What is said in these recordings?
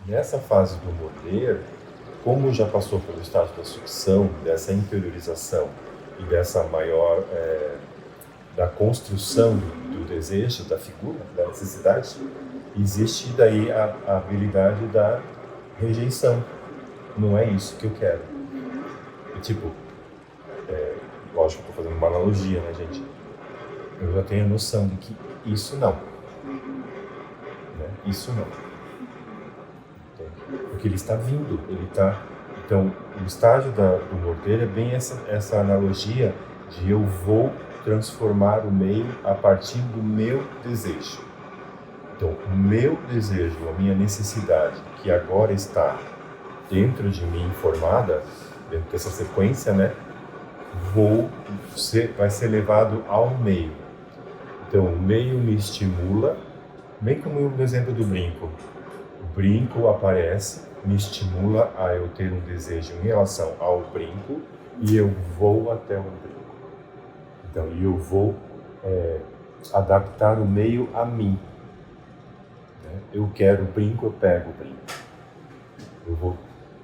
Nessa fase do morder, como já passou pelo estágio da sucção, dessa interiorização e dessa maior, da construção do desejo, da figura, da necessidade, existe daí a habilidade da rejeição. Não é isso que eu quero. E tipo, lógico que eu estou fazendo uma analogia, né, gente? Eu já tenho a noção de que isso não. Né? Isso não. Entende? Porque ele está vindo, ele está... Então, o estágio do morder é bem essa analogia de eu vou transformar o meio a partir do meu desejo. Então, o meu desejo, a minha necessidade, que agora está dentro de mim formada, dentro dessa sequência, né, vai ser levado ao meio. Então, o meio me estimula, bem como no exemplo do brinco. O brinco aparece, me estimula a eu ter um desejo em relação ao brinco e eu vou até o brinco. Então, eu vou adaptar o meio a mim. Eu quero o brinco, eu pego o brinco.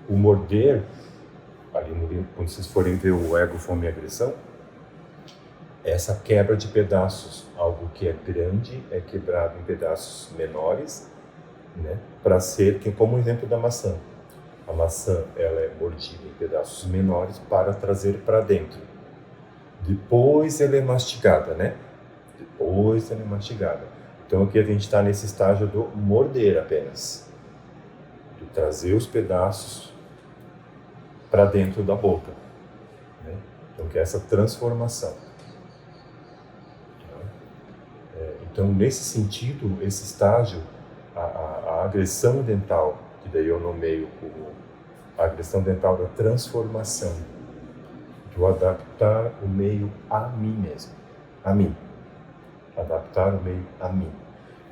O morder, ali quando vocês forem ver o ego, fome e agressão, essa quebra de pedaços, algo que é grande é quebrado em pedaços menores, né, para ser, como o exemplo da maçã. A maçã, ela é mordida em pedaços menores para trazer para dentro. Depois ela é mastigada, né? Depois ela é mastigada. Então aqui a gente está nesse estágio do morder apenas, de trazer os pedaços para dentro da boca, né? Então que é essa transformação. Então nesse sentido, esse estágio, a agressão dental, que daí eu nomeio como a agressão dental da transformação, de eu adaptar o meio a mim mesmo, a mim. Adaptar o meio a mim.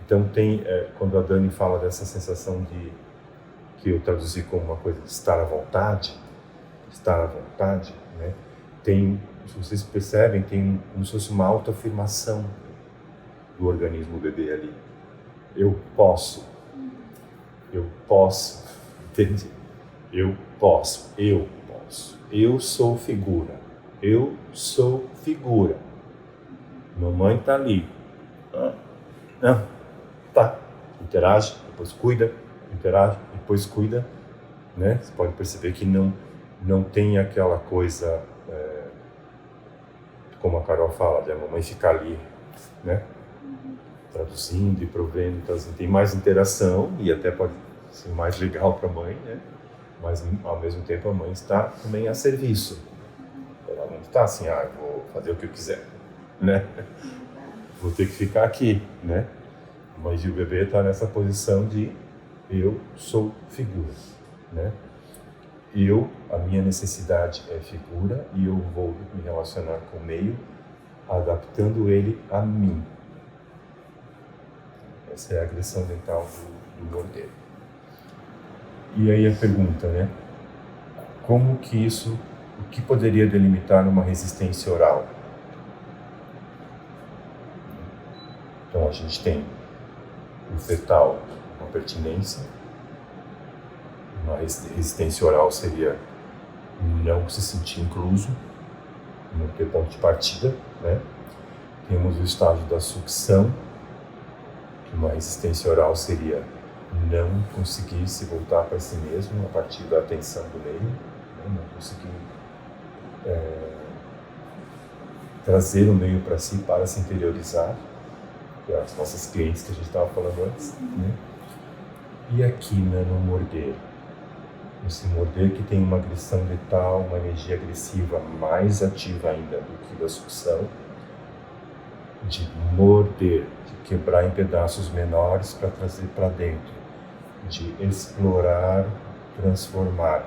Então tem, quando a Dani fala dessa sensação de, que eu traduzi como uma coisa de estar à vontade, né? Tem, se vocês percebem, tem como se fosse uma autoafirmação do organismo bebê ali. Eu posso, entende? Eu posso, eu sou figura, mamãe tá ali. Não, tá, interage, depois cuida, né? Você pode perceber que não tem aquela coisa, como a Carol fala, de a mamãe ficar ali, né? Traduzindo e provendo, então, assim, tem mais interação e até pode ser mais legal para a mãe, né? Mas ao mesmo tempo a mãe está também a serviço. Ela não está assim, vou fazer o que eu quiser, né? Vou ter que ficar aqui, né? Mas o bebê está nessa posição de eu sou figura, né? A minha necessidade é figura e eu vou me relacionar com o meio, adaptando ele a mim. Essa é a agressão dental do morder. E aí a pergunta, né? Como que isso, o que poderia delimitar uma resistência oral? Então a gente tem o fetal, uma pertinência, uma resistência oral seria não se sentir incluso, não ter ponto de partida, né? Temos o estágio da sucção, que uma resistência oral seria não conseguir se voltar para si mesmo a partir da atenção do meio, né? Não conseguir trazer o meio para si para se interiorizar, as nossas clientes que a gente estava falando antes, né? E aqui, né, no morder, esse morder que tem uma agressão letal, uma energia agressiva mais ativa ainda do que da sucção, de morder, de quebrar em pedaços menores para trazer para dentro, de explorar, transformar,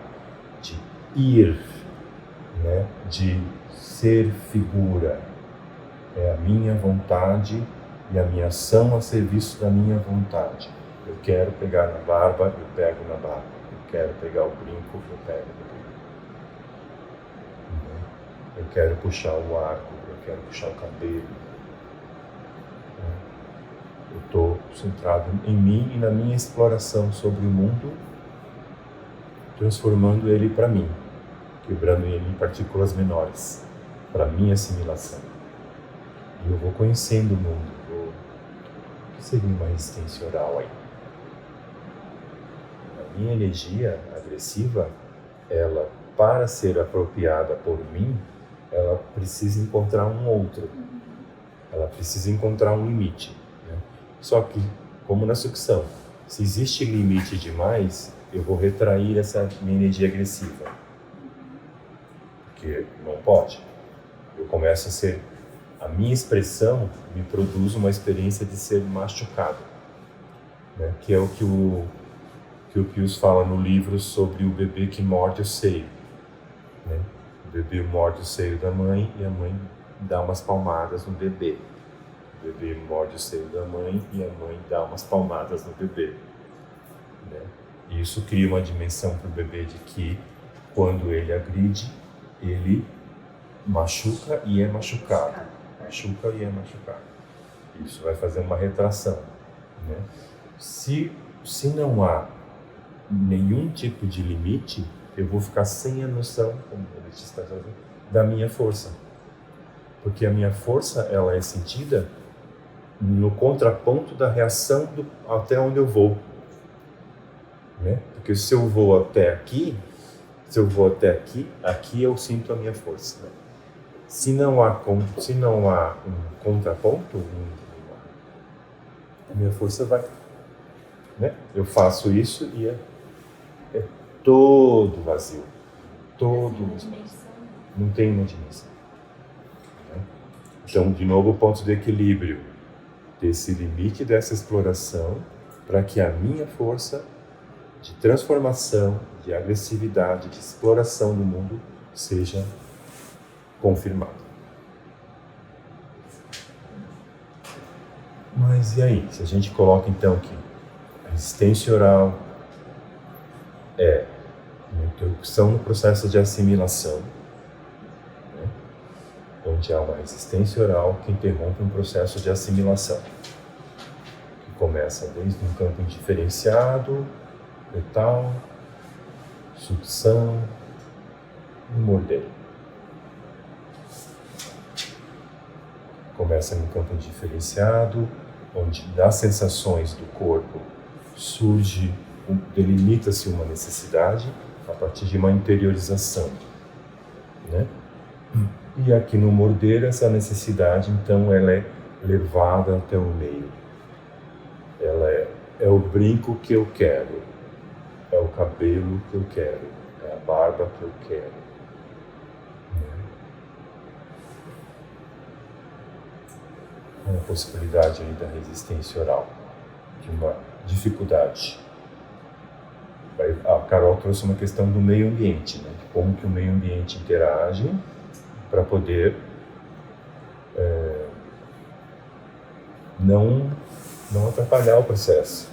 de ir, né, de ser figura. É a minha vontade e a minha ação a serviço da minha vontade. Eu quero pegar na barba, eu pego na barba. Eu quero pegar o brinco, eu pego no brinco. Eu quero puxar o arco, eu quero puxar o cabelo. Eu estou centrado em mim e na minha exploração sobre o mundo, transformando ele para mim, quebrando ele em partículas menores, para minha assimilação. E eu vou conhecendo o mundo. O que seria uma resistência oral aí? A minha energia agressiva, ela, para ser apropriada por mim, ela precisa encontrar um outro. Ela precisa encontrar um limite. Né? Só que, como na sucção, se existe limite demais, eu vou retrair essa minha energia agressiva. Porque não pode. Eu começo a ser... A minha expressão me produz uma experiência de ser machucado. Né? Que é o que o Pius fala no livro sobre o bebê que morde o seio. Né? O bebê morde o seio da mãe e a mãe dá umas palmadas no bebê. O bebê morde o seio da mãe e a mãe dá umas palmadas no bebê. Né? E isso cria uma dimensão para o bebê de que, quando ele agride, ele machuca e é machucado. Machuca e é machucado. Isso vai fazer uma retração. Né? Se não há nenhum tipo de limite, eu vou ficar sem a noção, como ele está dizendo, da minha força. Porque a minha força, ela é sentida no contraponto da reação até onde eu vou. Né? Porque se eu vou até aqui, aqui eu sinto a minha força. Né? Se não há um contraponto, a minha força vai. Né? Eu faço isso e é todo vazio. Não tem uma dimensão. Né? Então, de novo, o ponto de equilíbrio desse limite, dessa exploração, para que a minha força de transformação, de agressividade, de exploração do mundo seja confirmada. Mas e aí? Se a gente coloca então que a resistência oral é uma interrupção no processo de assimilação, né? Onde há uma resistência oral que interrompe um processo de assimilação, que começa desde um campo indiferenciado, fetal, sucção e morder. Começa no campo indiferenciado, onde das sensações do corpo delimita-se uma necessidade a partir de uma interiorização, né? E aqui no morder, essa necessidade, então, ela é levada até o meio. Ela é o brinco que eu quero, é o cabelo que eu quero, é a barba que eu quero. É uma possibilidade aí da resistência oral, de uma dificuldade. A Carol trouxe uma questão do meio ambiente, né? De como que o meio ambiente interage para poder não atrapalhar o processo.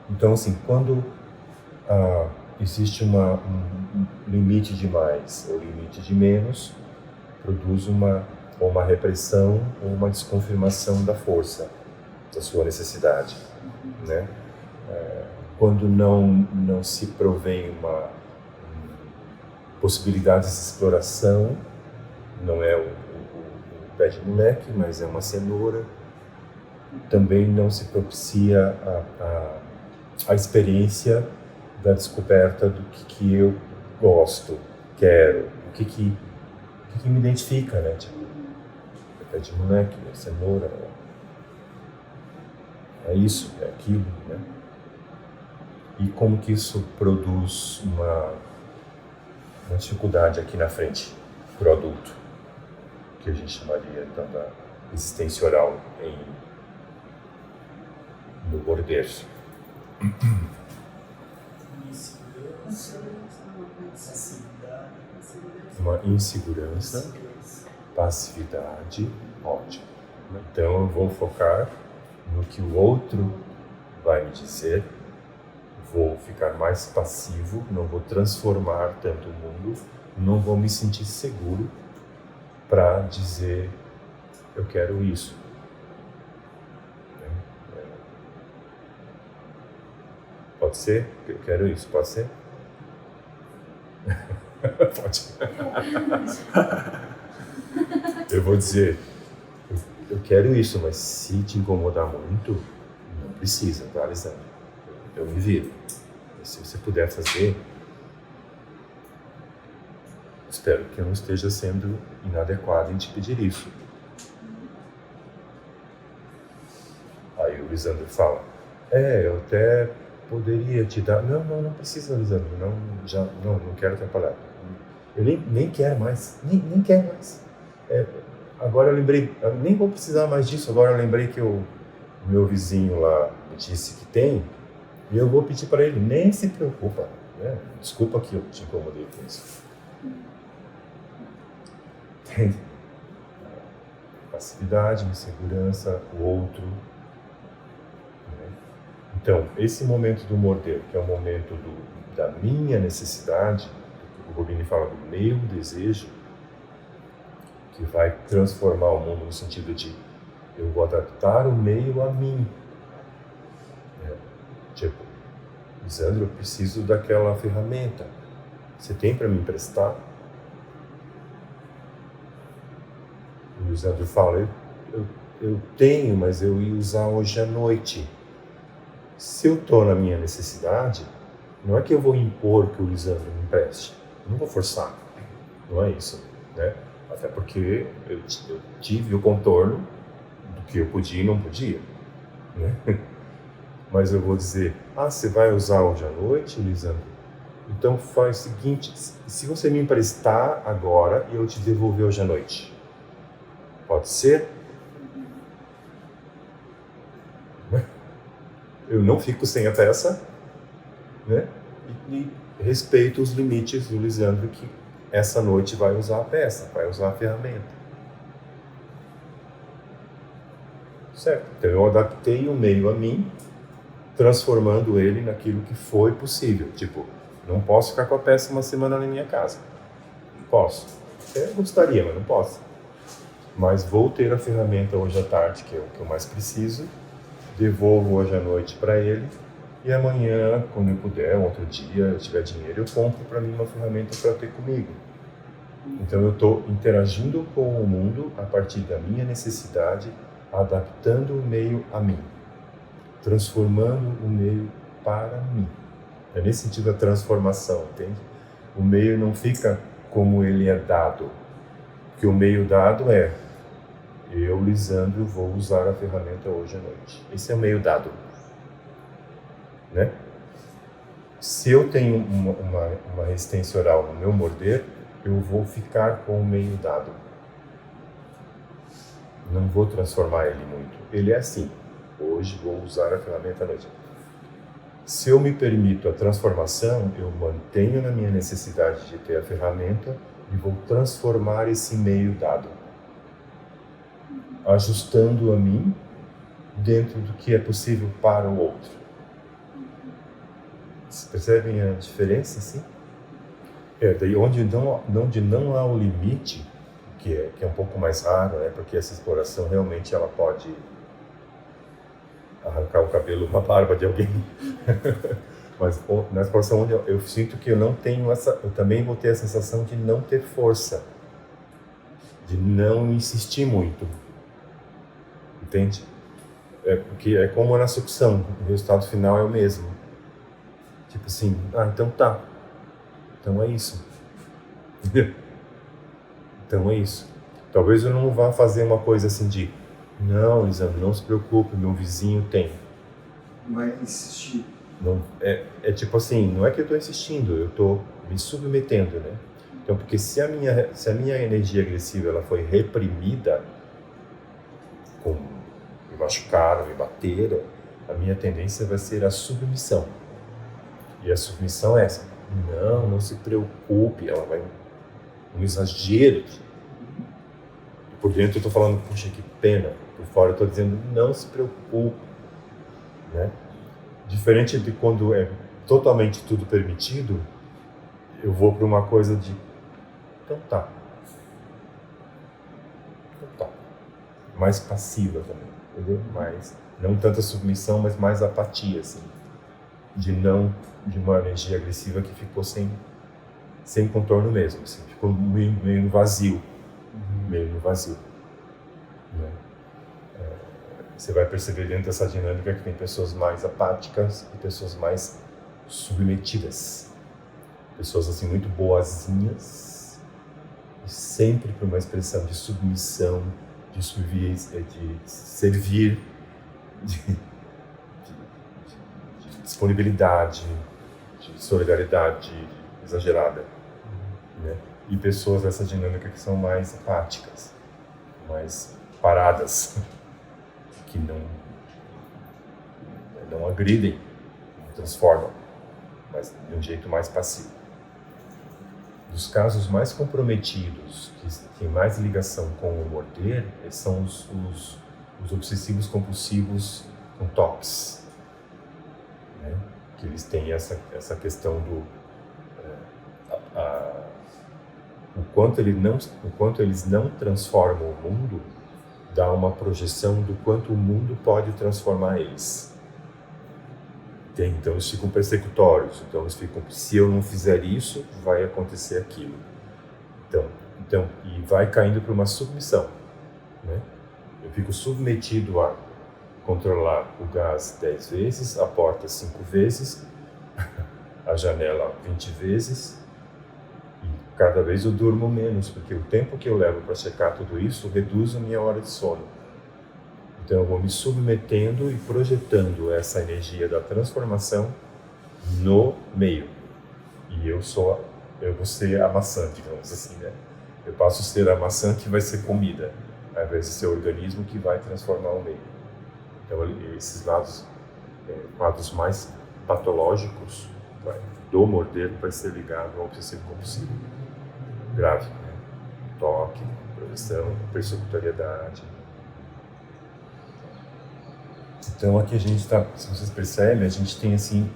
Então, assim, quando existe um limite de mais ou limite de menos, produz uma repressão ou uma desconfirmação da força, da sua necessidade, né? Quando não se provém uma possibilidade de exploração, não é o pé de moleque, mas é uma cenoura, também não se propicia a experiência da descoberta do que eu gosto, quero, o que me identifica, né? Tipo, é pé de moleque, é cenoura, é isso, é aquilo, né? E como que isso produz uma dificuldade aqui na frente para o adulto, que a gente chamaria então da resistência oral no morder. Uma insegurança, passividade, ótimo. Então eu vou focar no que o outro vai me dizer, vou ficar mais passivo, não vou transformar tanto o mundo, não vou me sentir seguro para dizer eu quero isso. Pode ser? Eu quero isso, pode ser? Pode. Eu vou dizer, eu quero isso, mas se te incomodar muito, não precisa, tá, Lisandro? Eu me viro. Se você puder fazer, espero que eu não esteja sendo inadequado em te pedir isso. Aí o Lisandro fala, eu até poderia te dar... Não precisa, Lisandro, não quero atrapalhar. Eu nem quero mais, nem quero mais. Agora eu lembrei, eu nem vou precisar mais disso, agora eu lembrei que o meu vizinho lá disse que tem, e eu vou pedir para ele, nem se preocupa, né? Desculpa que eu te incomodei com isso. Tem passividade, insegurança, o outro. Né? Então, esse momento do morder, que é o momento da minha necessidade, o Robini fala do meu desejo, que vai transformar o mundo no sentido de eu vou adaptar o meio a mim. Tipo, Lisandro, eu preciso daquela ferramenta. Você tem para me emprestar? O Lisandro fala, eu tenho, mas eu ia usar hoje à noite. Se eu estou na minha necessidade, não é que eu vou impor que o Lisandro me empreste. Eu não vou forçar. Não é isso, né? Até porque eu tive o contorno do que eu podia e não podia, né? Mas eu vou dizer, você vai usar hoje à noite, Lisandro? Então faz o seguinte, se você me emprestar agora e eu te devolver hoje à noite, pode ser? Eu não fico sem a peça, né? E respeito os limites do Lisandro que essa noite vai usar a peça, vai usar a ferramenta. Certo? Então eu adaptei o meio a mim, transformando ele naquilo que foi possível. Tipo, não posso ficar com a peça uma semana na minha casa. Não posso. Eu gostaria, mas não posso. Mas vou ter a ferramenta hoje à tarde, que é o que eu mais preciso, devolvo hoje à noite para ele, e amanhã, quando eu puder, um outro dia, eu tiver dinheiro, eu compro para mim uma ferramenta para ter comigo. Então eu estou interagindo com o mundo a partir da minha necessidade, adaptando o meio a mim, transformando o meio para mim. É nesse sentido a transformação, entende? O meio não fica como ele é dado, porque o meio dado é eu, Lisandro, vou usar a ferramenta hoje à noite. Esse é o meio dado, né? Se eu tenho uma resistência oral no meu morder, eu vou ficar com o meio dado. Não vou transformar ele muito. Ele é assim. Hoje vou usar a ferramenta à noite. Se eu me permito a transformação, eu mantenho na minha necessidade de ter a ferramenta e vou transformar esse meio dado, ajustando a mim dentro do que é possível para o outro. Vocês percebem a diferença, assim? Daí onde não há o limite, que é um pouco mais raro, né? Porque essa exploração realmente ela pode arrancar o cabelo, uma barba de alguém. Mas na exploração onde eu sinto que eu não tenho eu também vou ter a sensação de não ter força, de não insistir muito. Entende? Porque é como na sucção, o resultado final é o mesmo. Tipo assim, então tá. Então é isso. Então é isso. Talvez eu não vá fazer uma coisa assim de não, Lisandro, não se preocupe, meu vizinho tem. Vai insistir. Não, é tipo assim, não é que eu estou insistindo, eu estou me submetendo, né? Então, porque se a minha energia agressiva ela foi reprimida, me machucaram, me bateram, a minha tendência vai ser a submissão. E a submissão é essa. Não se preocupe, ela vai um exagero. Por dentro eu estou falando, puxa, que pena. Por fora eu estou dizendo, não se preocupe, né? Diferente de quando é totalmente tudo permitido, eu vou para uma coisa de, então tá. Mais passiva também, entendeu? Não tanta submissão, mas mais apatia, assim. de uma energia agressiva que ficou sem contorno mesmo, assim, ficou meio no vazio, meio no vazio, né? Você vai perceber dentro dessa dinâmica que tem pessoas mais apáticas e pessoas mais submetidas, pessoas assim muito boazinhas, e sempre para uma expressão de submissão, de servir, de disponibilidade, de solidariedade exagerada, né? E pessoas dessa dinâmica que são mais apáticas, mais paradas, que não agridem, não transformam, mas de um jeito mais passivo. Dos casos mais comprometidos, que têm mais ligação com o morder, são os obsessivos compulsivos com TOCs, né? Que eles têm essa questão do o quanto eles não transformam o mundo, dá uma projeção do quanto o mundo pode transformar eles. Então eles ficam persecutórios, então eles ficam, se eu não fizer isso, vai acontecer aquilo. Então e vai caindo para uma submissão, né? Eu fico submetido a controlar o gás 10 vezes, a porta 5 vezes, a janela 20 vezes, e cada vez eu durmo menos, porque o tempo que eu levo para checar tudo isso reduz a minha hora de sono. Então eu vou me submetendo e projetando essa energia da transformação no meio. E eu vou ser a maçã, digamos assim, né? Eu passo a ser a maçã que vai ser comida, ao invés de ser o organismo que vai transformar o meio. Então esses quadros mais patológicos do morder vai ser ligado ao obsessivo compulsivo grave, né? Toque, projeção, persecutoriedade. Então aqui a gente está, se vocês percebem, a gente tem assim,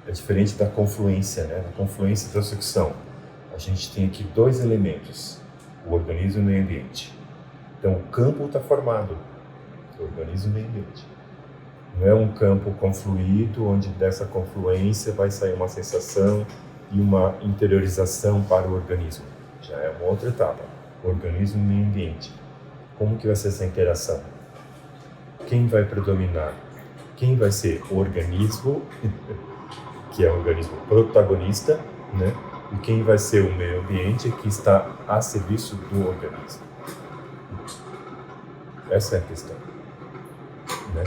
é diferente da confluência, né? Da confluência da sucção. A gente tem aqui dois elementos, o organismo e o meio ambiente. Então o campo está formado, o organismo e o meio ambiente. Não é um campo confluído, onde dessa confluência vai sair uma sensação e uma interiorização para o organismo. Já é uma outra etapa, o organismo e o meio ambiente. Como que vai ser essa interação? Quem vai predominar? Quem vai ser o organismo, que é o organismo protagonista, né? E quem vai ser o meio ambiente que está a serviço do organismo? Essa é a questão, né?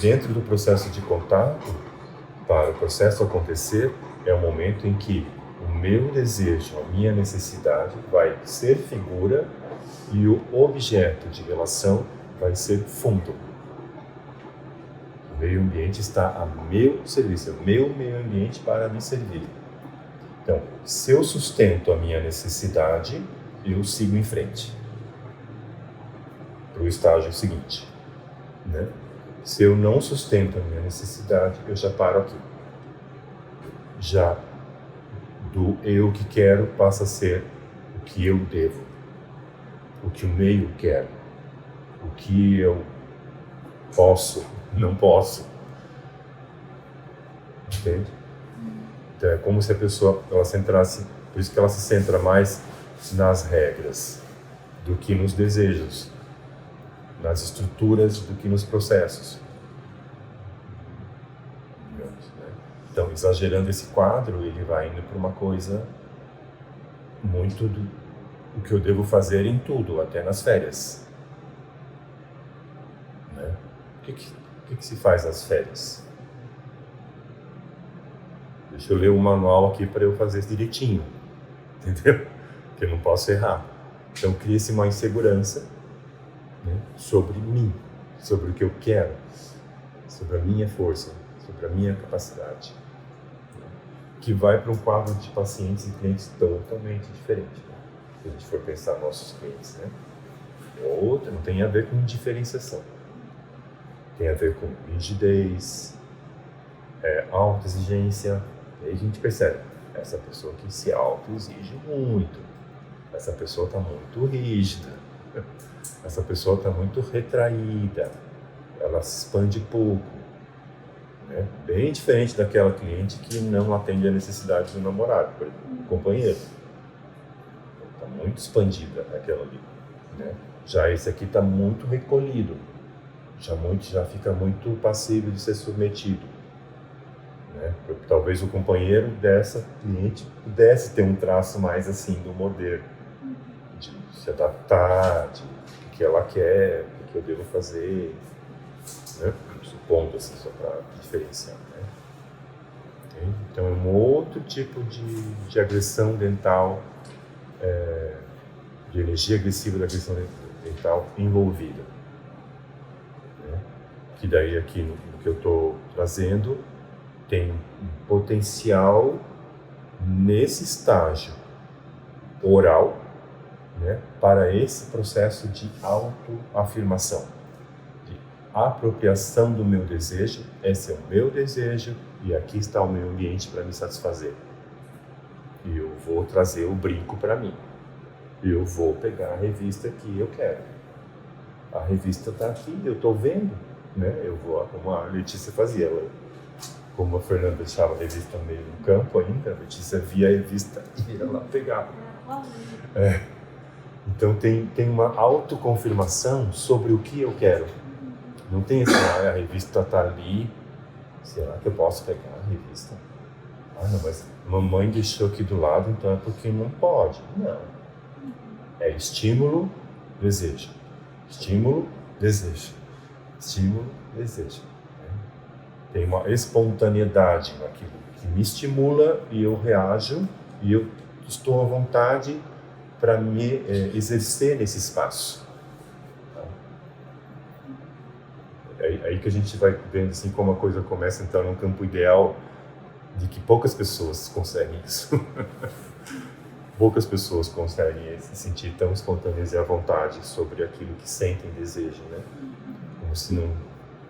Dentro do processo de contato, para o processo acontecer, é o momento em que o meu desejo, a minha necessidade vai ser figura e o objeto de relação vai ser fundo. O meio ambiente está a meu serviço, é o meu meio ambiente para me servir. Então, se eu sustento a minha necessidade, eu sigo em frente para o estágio seguinte, né? Se eu não sustento a minha necessidade, eu já paro aqui. Já do eu que quero passa a ser o que eu devo, o que o meio quer, o que eu posso, não posso. Entende? Então é como se a pessoa ela centrasse, por isso que ela se centra mais nas regras do que nos desejos, nas estruturas do que nos processos. Então, exagerando esse quadro, ele vai indo para uma coisa muito do que eu devo fazer em tudo, até nas férias. Né? O que se faz nas férias? Deixa eu ler o manual aqui para eu fazer direitinho, entendeu? Que eu não posso errar. Então, cria-se uma insegurança, né, sobre mim, sobre o que eu quero, sobre a minha força, sobre a minha capacidade, né, que vai para um quadro de pacientes e clientes totalmente diferente, né? Se a gente for pensar nossos clientes, né? Outra não tem a ver com diferenciação, tem a ver com rigidez, autoexigência. E aí a gente percebe, essa pessoa que se autoexige muito, essa pessoa está muito rígida, essa pessoa está muito retraída, ela se expande pouco, né? Bem diferente daquela cliente que não atende a necessidade do namorado, por exemplo, do companheiro. Está muito expandida aquela ali, né? Já esse aqui está muito recolhido, já fica muito passível de ser submetido, né? Porque talvez o companheiro dessa cliente pudesse ter um traço mais assim do morder, de se adaptar, de o que ela quer, o que eu devo fazer, né? Supondo assim, só para diferenciar, né? Então é um outro tipo de agressão dental, de energia agressiva da agressão dental envolvida, né? Que daí aqui no que eu estou trazendo tem um potencial nesse estágio oral, né, para esse processo de autoafirmação, de apropriação do meu desejo. Esse é o meu desejo e aqui está o meu ambiente para me satisfazer. E eu vou trazer o brinco para mim. Eu vou pegar a revista que eu quero. A revista está aqui, eu estou vendo, né? Eu vou, como a Letícia fazia, como a Fernanda deixava a revista meio no campo ainda, a Letícia via a revista e ia lá pegar. Então tem uma autoconfirmação sobre o que eu quero. Não tem assim, a revista está ali, será que eu posso pegar a revista? Ah, não, mas mamãe deixou aqui do lado, então é porque não pode. Não. É estímulo, desejo. Estímulo, desejo. Estímulo, desejo. Tem uma espontaneidade naquilo que me estimula e eu reajo e eu estou à vontade para me exercer nesse espaço. É aí que a gente vai vendo assim como a coisa começa a entrar num campo ideal de que poucas pessoas conseguem isso. Poucas pessoas conseguem se sentir tão espontâneas e à vontade sobre aquilo que sentem desejo, né?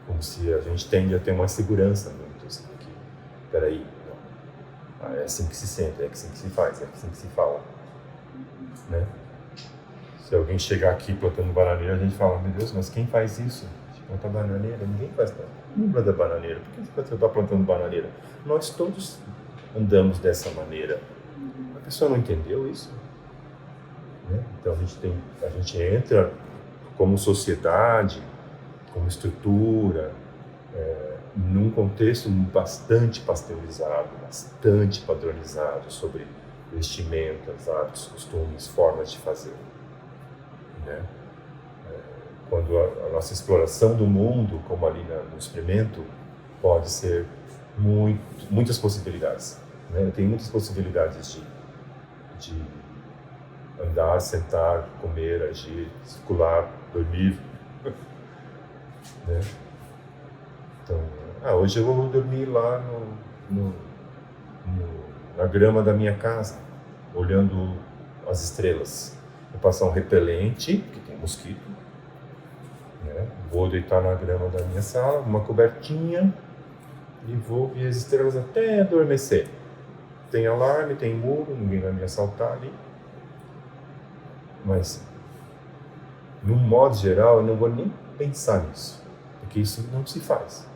Como se a gente tende a ter uma segurança muito assim, que, peraí, não. É assim que se sente, é assim que se faz, é assim que se fala, né? Se alguém chegar aqui plantando bananeira, a gente fala, meu Deus, mas quem faz isso? Plantar bananeira? Ninguém faz nada. Ninguém planta bananeira. Por que você está plantando bananeira? Nós todos andamos dessa maneira. A pessoa não entendeu isso, né? Então a gente entra como sociedade, como estrutura, num contexto bastante pasteurizado, bastante padronizado sobre vestimentas, hábitos, costumes, formas de fazer, né? Quando a nossa exploração do mundo, como ali no experimento, pode ser muitas possibilidades, né? Tem muitas possibilidades de andar, sentar, comer, agir, circular, dormir, né? Então, hoje eu vou dormir lá na grama da minha casa, olhando as estrelas. Vou passar um repelente, que tem mosquito, né? Vou deitar na grama da minha sala, uma cobertinha, e vou ver as estrelas até adormecer. Tem alarme, tem muro, ninguém vai me assaltar ali. Mas, num modo geral, eu não vou nem pensar nisso, porque isso não se faz.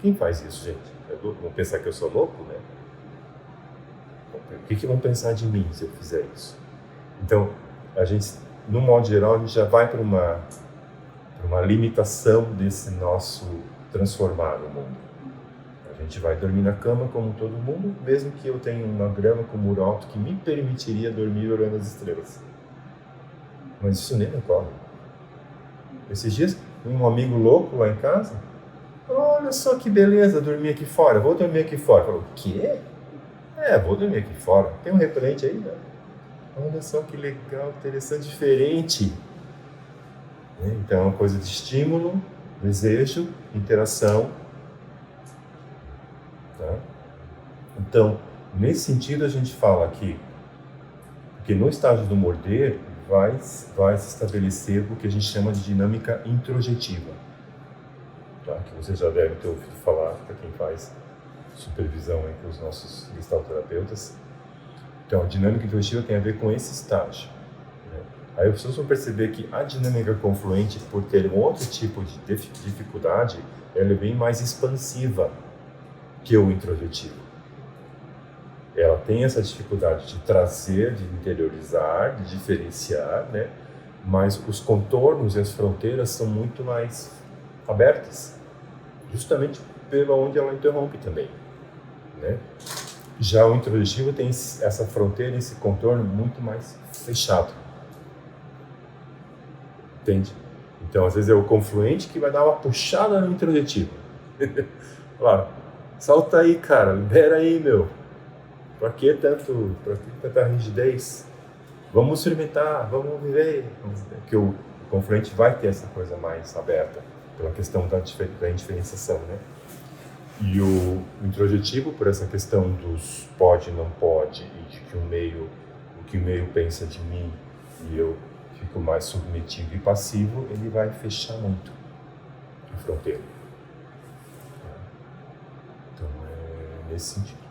Quem faz isso, gente? Vão pensar que eu sou louco, né? O que vão pensar de mim se eu fizer isso? Então, a gente, no modo geral, a gente já vai para uma limitação desse nosso transformar o mundo. A gente vai dormir na cama como todo mundo, mesmo que eu tenha uma grama com muro alto que me permitiria dormir olhando as estrelas. Mas isso nem ocorre. Esses dias, um amigo louco lá em casa, olha só que beleza, dormir aqui fora, vou dormir aqui fora. Falou, o quê? Vou dormir aqui fora. Tem um repelente aí, né? Olha só que legal, interessante, diferente. Então é uma coisa de estímulo, desejo, interação. Tá? Então, nesse sentido a gente fala aqui, que no estágio do morder vai se estabelecer o que a gente chama de dinâmica introjetiva. Tá? Que você já deve ter ouvido falar, para quem faz supervisão entre os nossos gestalterapeutas. Então, a dinâmica introjetiva tem a ver com esse estágio, né? Aí as pessoas vão perceber que a dinâmica confluente, por ter um outro tipo de dificuldade, ela é bem mais expansiva. que o introjetivo. Ela tem essa dificuldade de trazer, de interiorizar, de diferenciar, né? Mas os contornos e as fronteiras são muito mais abertas, justamente pela onde ela interrompe também, né? Já o introjetivo tem essa fronteira, esse contorno muito mais fechado, entende? Então, às vezes é o confluente que vai dar uma puxada no introjetivo. Claro, solta aí, cara, libera aí, meu. Pra que tanta rigidez? Vamos experimentar, vamos viver. Porque o confluente vai ter essa coisa mais aberta, pela questão da indiferenciação, né? E o introjetivo, por essa questão dos pode e não pode, e de que o que o meio pensa de mim, e eu fico mais submetivo e passivo, ele vai fechar muito a fronteira. Então, é nesse sentido.